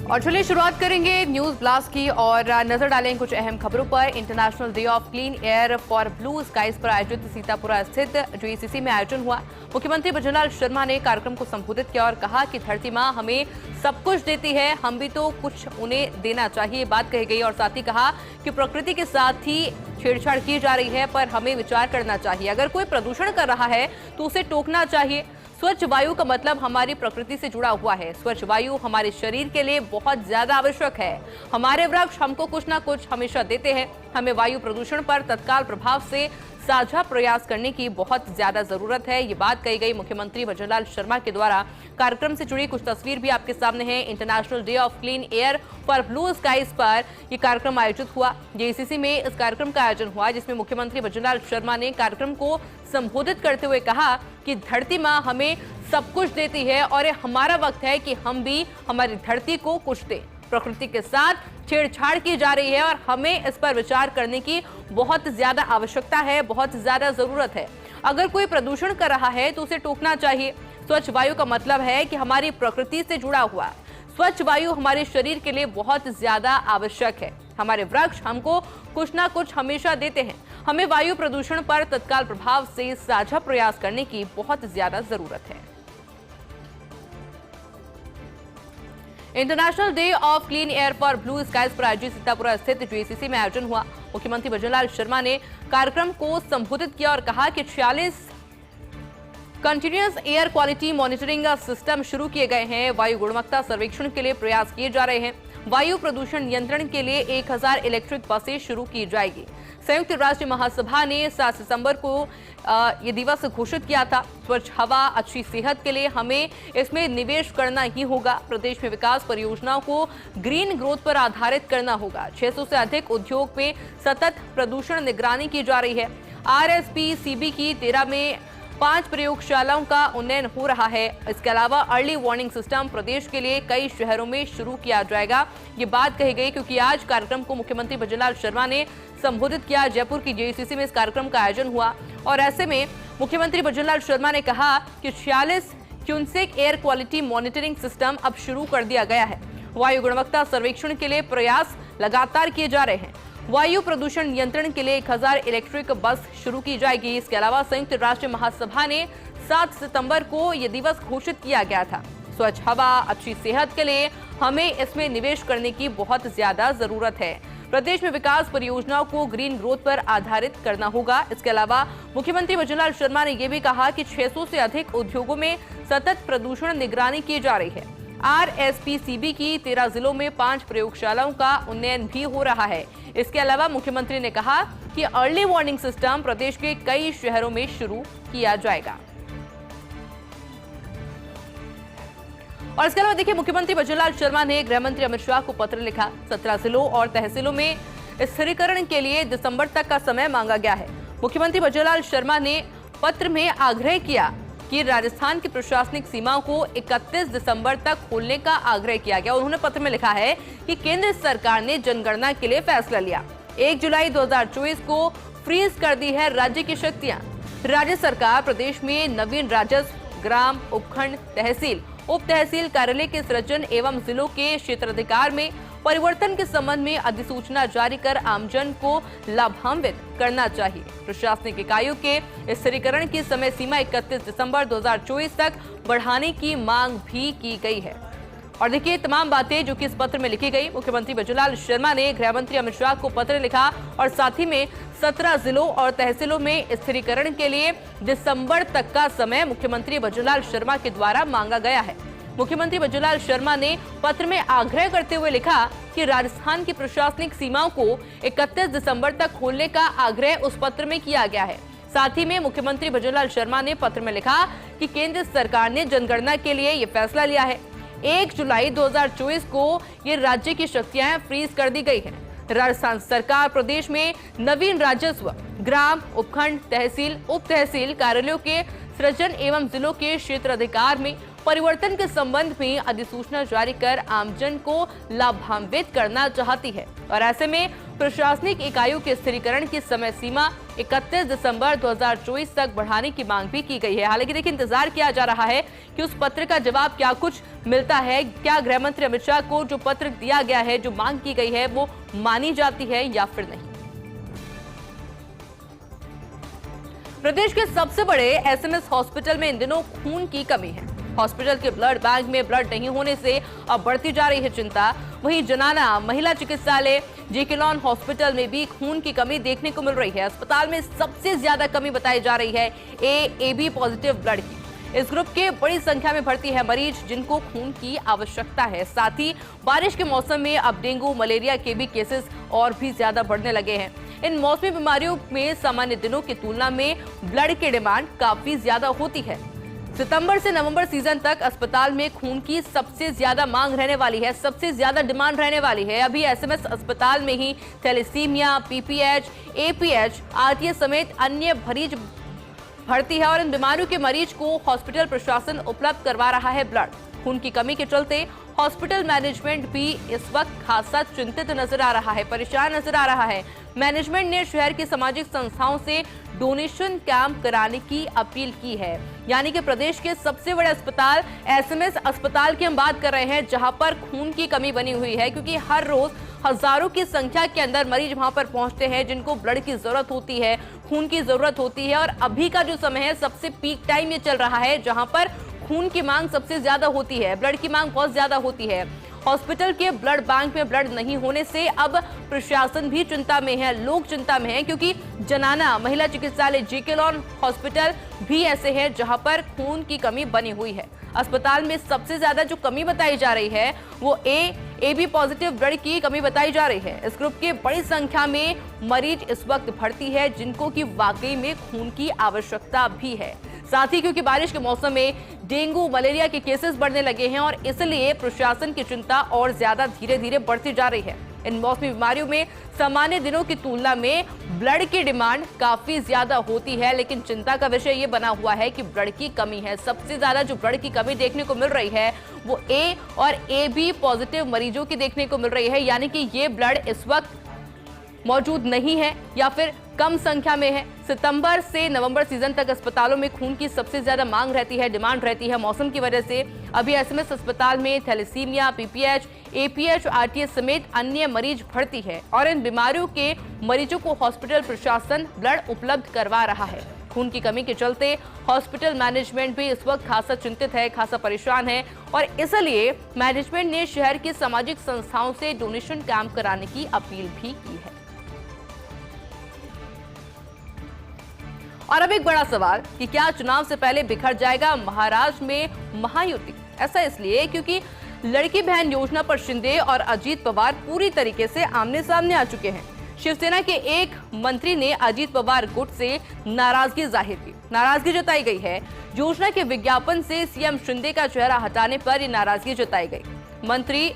और चलिए शुरुआत करेंगे न्यूज ब्लास्ट की और नजर डालेंगे कुछ अहम खबरों पर। International day of clean air for blue skies पर आयोजित सीतापुरा स्थित जेसीसी में आयोजन हुआ। मुख्यमंत्री भजनलाल शर्मा ने कार्यक्रम को संबोधित किया और कहा कि धरती मां हमें सब कुछ देती है, हम भी तो कुछ उन्हें देना चाहिए, बात कही गई। और साथ ही कहा कि प्रकृति के साथ ही छेड़छाड़ की जा रही है, पर हमें विचार करना चाहिए। अगर कोई प्रदूषण कर रहा है तो उसे टोकना चाहिए। स्वच्छ वायु का मतलब हमारी प्रकृति से जुड़ा हुआ है। स्वच्छ वायु हमारे शरीर के लिए बहुत ज्यादा आवश्यक है। हमारे वृक्ष हमको कुछ ना कुछ हमेशा देते हैं। हमें वायु प्रदूषण पर तत्काल प्रभाव से साझा प्रयास करने की बहुत ज्यादा जरूरत है। ये बात कही गई मुख्यमंत्री भजनलाल शर्मा के द्वारा। कार्यक्रम से जुड़ी कुछ तस्वीर भी आपके सामने है। International day of clean air for blue skies पर यह कार्यक्रम आयोजित हुआ। जेसीसी में इस कार्यक्रम का आयोजन हुआ, जिसमें मुख्यमंत्री भजनलाल शर्मा ने कार्यक्रम को संबोधित करते हुए कहा कि धरती मां हमें सब कुछ देती है और ये हमारा वक्त है कि हम भी हमारी धरती को कुछ दें। प्रकृति के साथ छेड़छाड़ की जा रही है और हमें इस पर विचार करने की बहुत ज्यादा आवश्यकता है, बहुत ज्यादा जरूरत है। अगर कोई प्रदूषण कर रहा है तो उसे टोकना चाहिए। स्वच्छ वायु का मतलब है कि हमारी प्रकृति से जुड़ा हुआ स्वच्छ वायु हमारे शरीर के लिए बहुत ज्यादा आवश्यक है। हमारे वृक्ष हमको कुछ ना कुछ हमेशा देते हैं। हमें वायु प्रदूषण पर तत्काल प्रभाव से साझा प्रयास करने की बहुत ज्यादा जरूरत है। International day of clean air for blue skies पर आयोजित सीतापुरा स्थित जेसीसी में आयोजन हुआ। मुख्यमंत्री भजनलाल शर्मा ने कार्यक्रम को संबोधित किया और कहा कि 46 continuous air quality monitoring system शुरू किए गए हैं। वायु गुणवत्ता सर्वेक्षण के लिए प्रयास किए जा रहे हैं। वायु प्रदूषण नियंत्रण के लिए 1000 इलेक्ट्रिक बसें शुरू की जाएगी। संयुक्त राष्ट्र महासभा ने 7 सितंबर को ये दिवस घोषित किया था। स्वच्छ हवा, अच्छी सेहत के लिए हमें इसमें निवेश करना ही होगा। प्रदेश में विकास परियोजनाओं को ग्रीन ग्रोथ पर आधारित करना होगा। 600 से अधिक उद्योग में सतत प्रदूषण निगरानी की जा रही है। RSPCB की 13 में 5 प्रयोगशालाओं का उन्नयन हो रहा है। इसके अलावा अर्ली वार्निंग सिस्टम प्रदेश के लिए कई शहरों में शुरू किया जाएगा। ये बात कही गई क्योंकि आज कार्यक्रम को मुख्यमंत्री भजनलाल शर्मा ने संबोधित किया। जयपुर की जेसीसी में इस कार्यक्रम का आयोजन हुआ और ऐसे में मुख्यमंत्री भजनलाल शर्मा ने कहा कि 46 क्यूनसेक एयर क्वालिटी मॉनिटरिंग सिस्टम अब शुरू कर दिया गया है। वायु गुणवत्ता सर्वेक्षण के लिए प्रयास लगातार किए जा रहे हैं। वायु प्रदूषण नियंत्रण के लिए 1000 इलेक्ट्रिक बस शुरू की जाएगी। इसके अलावा संयुक्त राष्ट्र महासभा ने 7 सितंबर को यह दिवस घोषित किया गया था। स्वच्छ हवा, अच्छी सेहत के लिए हमें इसमें निवेश करने की बहुत ज्यादा जरूरत है। प्रदेश में विकास परियोजनाओं को ग्रीन ग्रोथ पर आधारित करना होगा। इसके अलावा मुख्यमंत्री भजनलाल शर्मा ने यह भी कहा कि 600 से अधिक उद्योगों में सतत प्रदूषण निगरानी की जा रही है। RSPCB की 13 जिलों में 5 प्रयोगशालाओं का उन्नयन भी हो रहा है। इसके अलावा मुख्यमंत्री ने कहा कि अर्ली वार्निंग सिस्टम प्रदेश के कई शहरों में शुरू किया जाएगा। और इसके अलावा देखिए, मुख्यमंत्री भजनलाल शर्मा ने गृह मंत्री अमित शाह को पत्र लिखा। 17 जिलों और तहसीलों में स्थिरीकरण के लिए दिसंबर तक का समय मांगा गया है। मुख्यमंत्री भजनलाल शर्मा ने पत्र में आग्रह किया कि राजस्थान की प्रशासनिक सीमाओं को 31 दिसंबर तक खोलने का आग्रह किया गया। उन्होंने पत्र में लिखा है कि केंद्र सरकार ने जनगणना के लिए फैसला लिया। 1 जुलाई 2024 को फ्रीज कर दी है राज्य की शक्तियां। राज्य सरकार प्रदेश में नवीन राजस्व, ग्राम, उपखंड, तहसील, उप तहसील कार्यालय के सृजन एवं जिलों के क्षेत्राधिकार में परिवर्तन के संबंध में अधिसूचना जारी कर आमजन को लाभान्वित करना चाहिए। प्रशासनिक इकाइयों के स्थिरीकरण की समय सीमा 31 दिसंबर 2024 तक बढ़ाने की मांग भी की गई है। और देखिए, तमाम बातें जो कि इस पत्र में लिखी गई। मुख्यमंत्री भजनलाल शर्मा ने गृह मंत्री अमित शाह को पत्र लिखा और साथ ही में 17 जिलों और तहसीलों में स्थिरीकरण के लिए दिसंबर तक का समय मुख्यमंत्री भजनलाल शर्मा के द्वारा मांगा गया है। मुख्यमंत्री भजनलाल शर्मा ने पत्र में आग्रह करते हुए लिखा कि राजस्थान की प्रशासनिक सीमाओं को 31 दिसंबर तक खोलने का आग्रह उस पत्र में किया गया है। साथ ही में मुख्यमंत्री भजनलाल शर्मा ने पत्र में लिखा कि केंद्र सरकार ने जनगणना के लिए यह फैसला लिया है। 1 जुलाई 2024 को ये राज्य की शक्तियां फ्रीज कर दी गई है। राजस्थान सरकार प्रदेश में नवीन राजस्व, ग्राम, उपखंड, तहसील, उप तहसील कार्यालयों के सृजन एवं जिलों के क्षेत्राधिकार में परिवर्तन के संबंध में अधिसूचना जारी कर आमजन को लाभान्वित करना चाहती है और ऐसे में प्रशासनिक इकाइयों के स्थिरीकरण की समय सीमा 31 दिसंबर 2024 तक बढ़ाने की मांग भी की गई है। हालांकि देखिए, इंतजार किया जा रहा है कि उस पत्र का जवाब क्या कुछ मिलता है। क्या गृह मंत्री अमित शाह को जो पत्र दिया गया है, जो मांग की गई है, वो मानी जाती है या फिर नहीं। प्रदेश के सबसे बड़े एसएमएस हॉस्पिटल में इन दिनों खून की कमी है। हॉस्पिटल के ब्लड बैंक में ब्लड नहीं होने से अब बढ़ती जा रही है चिंता। वहीं जनाना महिला चिकित्सालय जेकेलॉन हॉस्पिटल में भी खून की कमी देखने को मिल रही है। अस्पताल में सबसे ज्यादा कमी बताई जा रही है AB पॉजिटिव ब्लड की। इस ग्रुप के बड़ी संख्या में भर्ती है मरीज जिनको खून की आवश्यकता है। साथ ही बारिश के मौसम में अब डेंगू मलेरिया के भी केसेस और भी ज्यादा बढ़ने लगे हैं। इन मौसमी बीमारियों में सामान्य दिनों की तुलना में ब्लड की डिमांड काफी ज्यादा होती है। सितंबर से नवंबर सीजन तक अस्पताल में खून की सबसे ज्यादा मांग रहने वाली है, सबसे ज्यादा डिमांड रहने वाली है। अभी एसएमएस अस्पताल में ही थैलेसीमिया, PPH, APH, RTS समेत अन्य मरीज भर्ती है और इन बीमारियों के मरीज को हॉस्पिटल प्रशासन उपलब्ध करवा रहा है ब्लड। खून की कमी के चलते हॉस्पिटल मैनेजमेंट भी इस वक्त खासा चिंतित नजर आ रहा है, परेशान नजर आ रहा है। मैनेजमेंट ने शहर की सामाजिक संस्थाओं से डोनेशन कैंप कराने की अपील की है। यानी कि प्रदेश के सबसे बड़े अस्पताल एसएमएस अस्पताल की हम बात कर रहे हैं, जहां पर खून की कमी बनी हुई है, क्योंकि हर रोज हजारों की संख्या के अंदर मरीज वहां पर पहुंचते हैं जिनको ब्लड की जरूरत होती है, खून की जरूरत होती है। और अभी का जो समय है, सबसे पीक टाइम ये चल रहा है जहां पर खून की मांग सबसे ज्यादा होती है, ब्लड की मांग बहुत ज्यादा होती है। हॉस्पिटल के ब्लड बैंक में ब्लड नहीं होने से अब प्रशासन भी चिंता में है, लोग चिंता में हैं, क्योंकि जनाना महिला चिकित्सालय जेकेलॉन हॉस्पिटल भी ऐसे हैं जहां पर खून की कमी बनी हुई है। अस्पताल में सबसे ज्यादा जो कमी बताई जा रही है वो AB पॉजिटिव ब्लड की कमी बताई जा रही है। इस ग्रुप के बड़ी संख्या में मरीज इस वक्त भर्ती है जिनको की वाकई में खून की आवश्यकता भी है। साथ ही क्योंकि बारिश के मौसम में डेंगू मलेरिया के केसेस बढ़ने लगे हैं और इसलिए प्रशासन की चिंता और ज्यादा धीरे धीरे बढ़ती जा रही है। इन मौसमी बीमारियों में सामान्य दिनों की तुलना में ब्लड की डिमांड काफी ज्यादा होती है, लेकिन चिंता का विषय ये बना हुआ है कि ब्लड की कमी है। सबसे ज्यादा जो ब्लड की कमी देखने को मिल रही है वो A और AB पॉजिटिव मरीजों की देखने को मिल रही है, यानी कि ये ब्लड इस वक्त मौजूद नहीं है या फिर कम संख्या में है। सितंबर से नवंबर सीजन तक अस्पतालों में खून की सबसे ज्यादा मांग रहती है, डिमांड रहती है मौसम की वजह से। अभी एसएमएस अस्पताल में थैलेसीमिया, PPH, APH, RTS समेत अन्य मरीज भर्ती है और इन बीमारियों के मरीजों को हॉस्पिटल प्रशासन ब्लड उपलब्ध करवा रहा है। खून की कमी के चलते हॉस्पिटल मैनेजमेंट भी इस वक्त खासा चिंतित है, खासा परेशान है और इसलिए मैनेजमेंट ने शहर की सामाजिक संस्थाओं से डोनेशन कैंप कराने की अपील भी की है। और अब एक बड़ा सवाल कि क्या चुनाव से पहले बिखर जाएगा महाराष्ट्र में महायुति। ऐसा इसलिए क्योंकि लड़की बहन योजना पर शिंदे और अजीत पवार पूरी तरीके से आमने सामने आ चुके हैं। शिवसेना के एक मंत्री ने अजीत पवार गुट से नाराजगी जाहिर की, नाराजगी जताई गई है। योजना के विज्ञापन से सीएम शिंदे का चेहरा हटाने पर ये नाराजगी जताई गई। मंत्री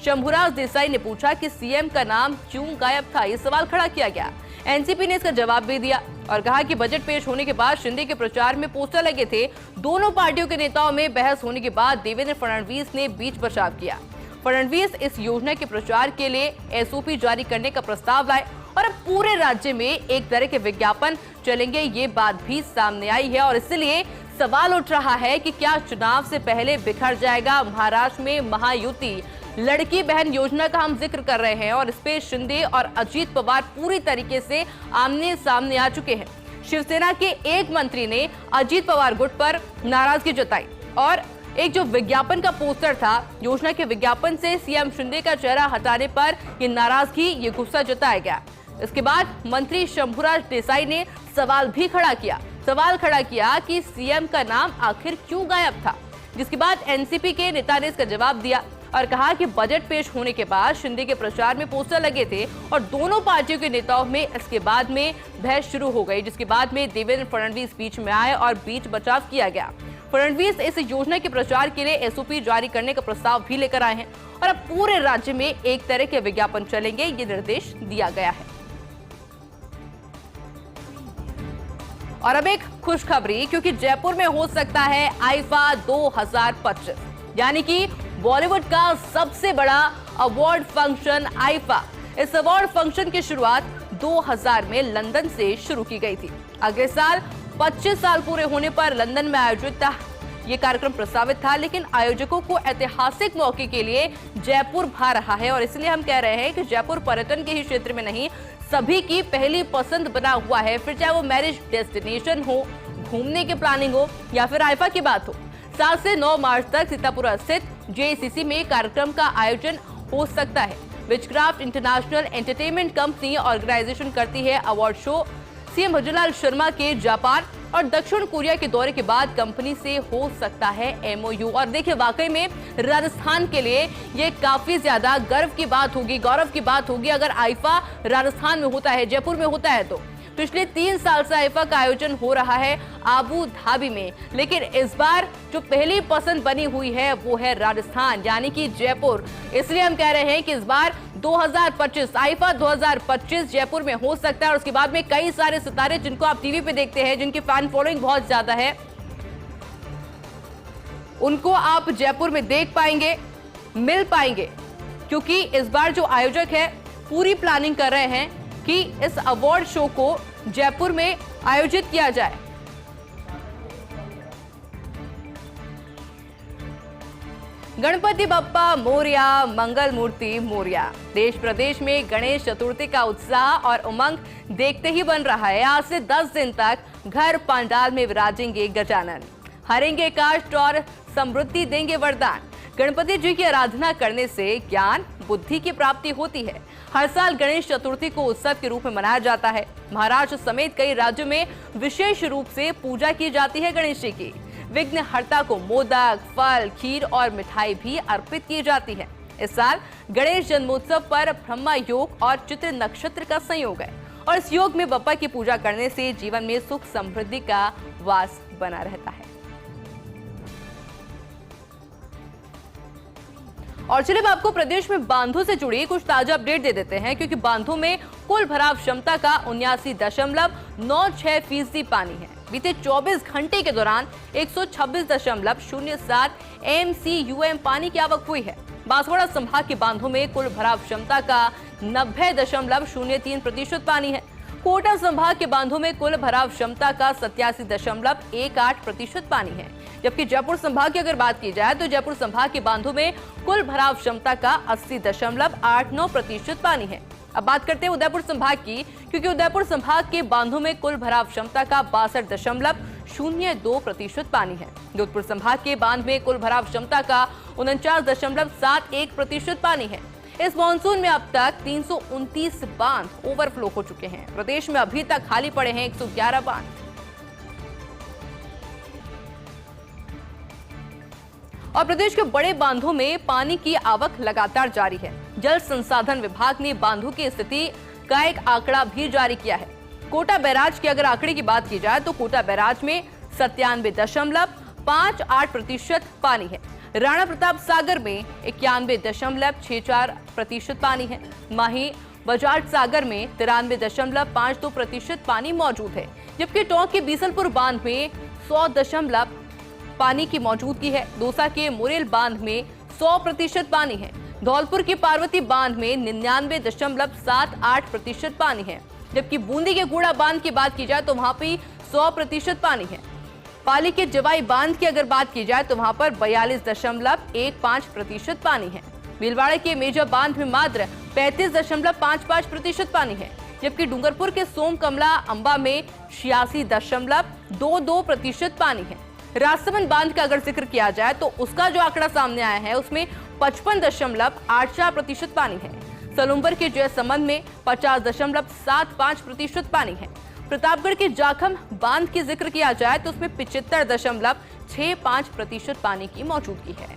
शंभुराज देसाई ने पूछा कि सीएम का नाम क्यों गायब था, ये सवाल खड़ा किया गया। एनसीपी ने इसका जवाब भी दिया और कहा कि बजट पेश होने के बाद शिंदे के प्रचार में पोस्टर लगे थे। दोनों पार्टियों के नेताओं में बहस होने के बाद देवेंद्र फडणवीस ने बीच बचाव किया। फडणवीस इस योजना के प्रचार के लिए SOP जारी करने का प्रस्ताव लाए और अब पूरे राज्य में एक तरह के विज्ञापन चलेंगे, ये बात भी सामने आई है। और इसलिए सवाल उठ रहा है कि क्या चुनाव से पहले बिखर जाएगा महाराष्ट्र में महायुति। लड़की बहन योजना का हम जिक्र कर रहे हैं और इस पे शिंदे और अजीत पवार पूरी तरीके से आमने सामने आ चुके हैं। शिवसेना के एक मंत्री ने अजीत पवार गुट पर नाराजगी जताई और एक जो विज्ञापन का पोस्टर था, योजना के विज्ञापन से सीएम शिंदे का चेहरा हटाने पर ये नाराजगी, ये गुस्सा जताया गया। इसके बाद मंत्री शंभुराज देसाई ने सवाल भी खड़ा किया कि सीएम का नाम आखिर क्यों गायब था, जिसके बाद एनसीपी के नेता ने इसका जवाब दिया और कहा कि बजट पेश होने के बाद शिंदे के प्रचार में पोस्टर लगे थे और दोनों पार्टियों के नेताओं में इसके बाद में बहस शुरू हो गई, जिसके बाद में देवेंद्र फडणवीस बीच में आए और बीच बचाव किया गया। फडणवीस इस योजना के प्रचार के लिए SOP जारी करने का प्रस्ताव भी लेकर आए हैं और अब पूरे राज्य में एक तरह के विज्ञापन चलेंगे, ये निर्देश दिया गया है। और अब एक खुशखबरी, क्योंकि जयपुर में हो सकता है आईफा 2025, यानी कि बॉलीवुड का सबसे बड़ा अवार्ड फंक्शन आईफा। इस अवार्ड फंक्शन की शुरुआत 2000 में लंदन से शुरू की गई थी। अगले साल 25 साल पूरे होने पर लंदन में आयोजित ये कार्यक्रम प्रस्तावित था, लेकिन आयोजकों को ऐतिहासिक मौके के लिए जयपुर भा रहा है और इसलिए हम कह रहे हैं कि जयपुर पर्यटन के ही क्षेत्र में नहीं, सभी की पहली पसंद बना हुआ है। फिर चाहे वो मैरिज डेस्टिनेशन हो, घूमने की प्लानिंग हो या फिर आईफा की बात हो। 7 से 9 मार्च तक सीतापुर स्थित जेसीसी में कार्यक्रम का आयोजन हो सकता है। Witchcraft international entertainment company organization करती है award show. CM Bhajanlal Sharma के जापान और दक्षिण कोरिया के दौरे के बाद कंपनी से हो सकता है एमओयू। और देखिए, वाकई में राजस्थान के लिए ये काफी ज्यादा गर्व की बात होगी, गौरव की बात होगी अगर आईफा राजस्थान में होता है, जयपुर में होता है। तो पिछले 3 साल से आईफा का आयोजन हो रहा है आबू धाबी में, लेकिन इस बार जो पहली पसंद बनी हुई है वो है राजस्थान, यानी कि जयपुर। इसलिए हम कह रहे हैं कि इस बार 2025 आईफा 2025 जयपुर में हो सकता है। और उसके बाद में कई सारे सितारे जिनको आप टीवी पे देखते हैं, जिनकी फैन फॉलोइंग बहुत ज्यादा है, उनको आप जयपुर में देख पाएंगे, मिल पाएंगे, क्योंकि इस बार जो आयोजक है पूरी प्लानिंग कर रहे हैं कि इस अवार्ड शो को जयपुर में आयोजित किया जाए। गणपति बप्पा मोरया, मंगल मूर्ति मोरया। देश प्रदेश में गणेश चतुर्थी का उत्साह और उमंग देखते ही बन रहा है। आज से 10 दिन तक घर पंडाल में विराजेंगे गजानन, हरेंगे कष्ट और समृद्धि देंगे वरदान। गणपति जी की आराधना करने से ज्ञान बुद्धि की प्राप्ति होती है। हर साल गणेश चतुर्थी को उत्सव के रूप में मनाया जाता है। महाराष्ट्र समेत कई राज्यों में विशेष रूप से पूजा की जाती है गणेश जी की। विघ्नहर्ता को मोदक, फल, खीर और मिठाई भी अर्पित की जाती है। इस साल गणेश जन्मोत्सव पर ब्रह्मा योग और चित्र नक्षत्र का संयोग है और इस योग में बप्पा की पूजा करने से जीवन में सुख समृद्धि का वास बना रहता है। और चलिए आपको प्रदेश में बांधों से जुड़ी कुछ ताजा अपडेट दे देते हैं, क्योंकि बांधों में कुल भराव क्षमता का 79.96% पानी है। बीते 24 घंटे के दौरान 126.07 MCUM पानी की आवक हुई है। बांसवाड़ा संभाग के बांधों में कुल भराव क्षमता का 90.03% पानी है। कोटा संभाग के बांधों में कुल भराव क्षमता का 87.18% पानी है। जबकि जयपुर संभाग की अगर बात की जाए तो जयपुर संभाग के बांधों में कुल भराव क्षमता का 80.89% पानी है। अब बात करते हैं उदयपुर संभाग की, क्योंकि उदयपुर संभाग के बांधों में कुल भराव क्षमता का 62.02% पानी है। जोधपुर संभाग के बांध में कुल भराव क्षमता का 49.71% पानी है। इस मानसून में अब तक 329 बांध ओवरफ्लो हो चुके हैं। प्रदेश में अभी तक खाली पड़े हैं 111 बांध। और प्रदेश के बड़े बांधों में पानी की आवक लगातार जारी है। जल संसाधन विभाग ने बांधों की स्थिति का एक आंकड़ा भी जारी किया है। कोटा बैराज के अगर आंकड़े की बात की जाए तो कोटा बैराज में 97.58% पानी है। राणा प्रताप सागर में 91.64% पानी है। माही बजाज सागर में 93.52% पानी मौजूद है। जबकि टोंक के बीसलपुर बांध में 100 पानी की मौजूदगी है। दौसा के मुरेल बांध में 100% पानी है। धौलपुर की पार्वती बांध में 99.78% पानी है। जबकि बूंदी के गुड़ा बांध की बात की जाए तो वहां पर 100% पानी है। पाली के जवाई बांध की अगर बात की जाए तो वहां पर 42.15% पानी है। भीलवाड़ा के मेजर बांध में मात्र 35.55% पानी है। जबकि डूंगरपुर के सोम कमला अंबा में 86.22% पानी है। राजसमंद बांध का अगर जिक्र किया जाए तो उसका जो आंकड़ा सामने आया है उसमें 55.84% पानी है। सलूम्बर के जयसमंद में 50.75% पानी है। प्रतापगढ़ के जाखम बांध की जिक्र किया जाए तो उसमें 75.65% पानी की मौजूदगी है।